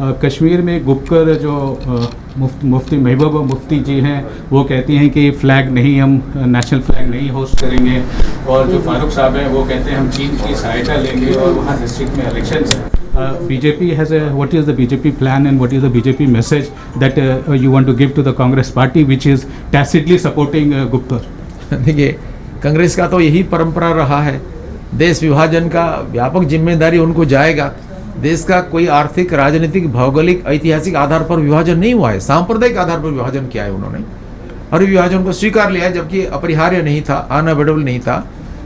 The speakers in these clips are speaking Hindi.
कश्मीर में गुपकर जो मुफ्ती महबूबा मुफ्ती जी हैं वो कहती हैं कि फ़्लैग नहीं, हम नेशनल फ्लैग नहीं होस्ट करेंगे, और जो फारूक साहब हैं वो कहते हैं हम चीन की सहायता लेंगे और वहाँ डिस्ट्रिक्ट में इलेक्शन है। BJP has what is the BJP plan and what is the BJP message that you want to give to the Congress party which is tacitly supporting Gupkar? देखिए, कांग्रेस का तो यही परंपरा रहा है, देश विभाजन का व्यापक जिम्मेदारी उनको जाएगा। देश का कोई आर्थिक, राजनीतिक, भौगोलिक, ऐतिहासिक आधार पर विभाजन नहीं हुआ है, सांप्रदायिक आधार पर विभाजन किया है उन्होंने, और विभाजन को स्वीकार लिया है, जबकि अपरिहार्य नहीं था, अनअवॉइडेबल नहीं था।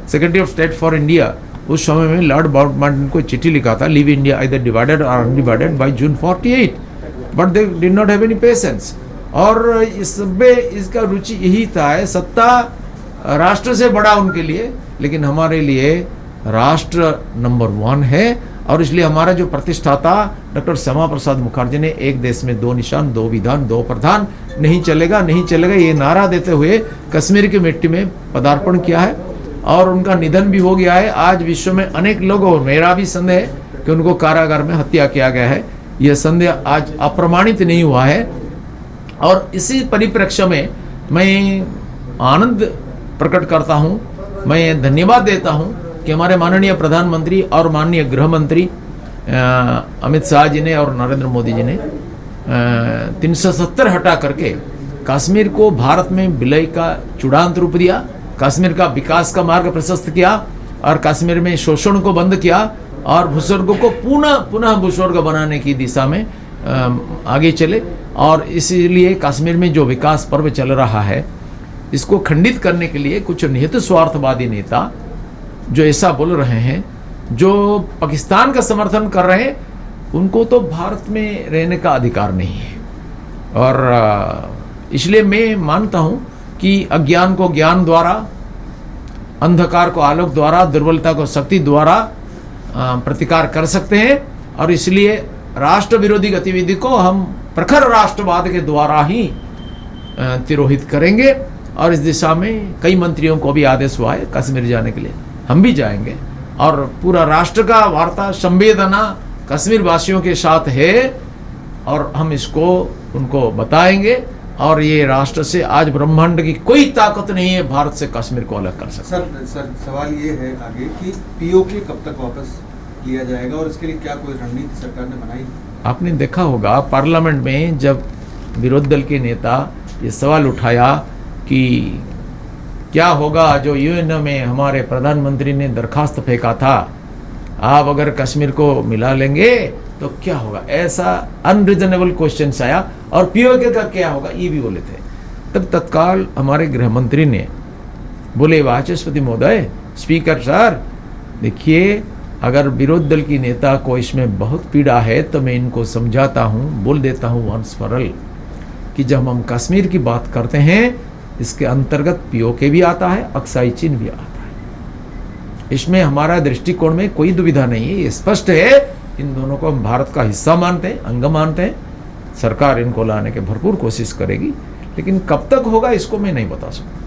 Secretary of state for India उस समय में लॉर्ड माउंटबेटन को चिट्ठी लिखा था, लीव इंडिया आइदर डिवाइडेड और undivided by June 48, but they did not have any patience. और इसमें इसका रुचि यही था, सत्ता राष्ट्र से बड़ा उनके लिए, लेकिन हमारे लिए राष्ट्र नंबर 1 है। और इसलिए हमारा जो प्रतिष्ठाता डॉक्टर श्यामा प्रसाद मुखर्जी ने एक देश में 2 निशान, 2 विधान, 2 प्रधान, नहीं चलेगा, नहीं चलेगा, ये नारा देते हुए कश्मीर की मिट्टी में पदार्पण किया है, और उनका निधन भी हो गया है। आज विश्व में अनेक लोगों, मेरा भी संदेह है कि उनको कारागार में हत्या किया गया है, यह संदेह आज अप्रमाणित नहीं हुआ है। और इसी परिप्रेक्ष्य में मैं आनंद प्रकट करता हूँ, मैं धन्यवाद देता हूँ कि हमारे माननीय प्रधानमंत्री और माननीय गृह मंत्री अमित शाह जी ने और नरेंद्र मोदी जी ने 370 हटा करके कश्मीर को भारत में विलय का चूड़ांत रूप दिया, कश्मीर का विकास का मार्ग प्रशस्त किया, और कश्मीर में शोषण को बंद किया, और भूस्वर्ग को पुनः भूस्वर्ग बनाने की दिशा में आगे चले। और इसीलिए कश्मीर में जो विकास पर्व चल रहा है, इसको खंडित करने के लिए कुछ निहित स्वार्थवादी नेता जो ऐसा बोल रहे हैं, जो पाकिस्तान का समर्थन कर रहे हैं, उनको तो भारत में रहने का अधिकार नहीं है। और इसलिए मैं मानता हूँ कि अज्ञान को ज्ञान द्वारा, अंधकार को आलोक द्वारा, दुर्बलता को शक्ति द्वारा प्रतिकार कर सकते हैं। और इसलिए राष्ट्र विरोधी गतिविधि को हम प्रखर राष्ट्रवाद के द्वारा ही तिरोहित करेंगे। और इस दिशा में कई मंत्रियों को भी आदेश हुआ है कश्मीर जाने के लिए, हम भी जाएंगे। और पूरा राष्ट्र का वार्ता, संवेदना कश्मीर वासियों के साथ है, और हम इसको उनको बताएंगे। और ये राष्ट्र से आज ब्रह्मांड की कोई ताकत नहीं है भारत से कश्मीर को अलग कर सकता। सर सवाल ये है आगे कि पीओके कब तक वापस लिया जाएगा, और इसके लिए क्या कोई रणनीति सरकार ने बनाई? आपने देखा होगा पार्लियामेंट में जब विरोधी दल के नेता ये सवाल उठाया कि क्या होगा, जो यूएन में हमारे प्रधानमंत्री ने दरखास्त फेंका था, आप अगर कश्मीर को मिला लेंगे तो क्या होगा, ऐसा अनरीजनेबल क्वेश्चन आया। और पीओके का क्या होगा ये भी बोले थे। तब तत्काल हमारे गृह मंत्री ने बोले, वाचस्पति महोदय, स्पीकर सर, देखिए अगर विरोधी दल की नेता को इसमें बहुत पीड़ा है तो मैं इनको समझाता हूँ, बोल देता हूँ वंस फॉर ऑल कि जब हम कश्मीर की बात करते हैं, इसके अंतर्गत पीओके भी आता है, अक्साई चीन भी आता है। इसमें हमारा दृष्टिकोण में कोई दुविधा नहीं है, ये स्पष्ट है। इन दोनों को हम भारत का हिस्सा मानते हैं, अंग मानते हैं। सरकार इनको लाने की भरपूर कोशिश करेगी, लेकिन कब तक होगा इसको मैं नहीं बता सकता।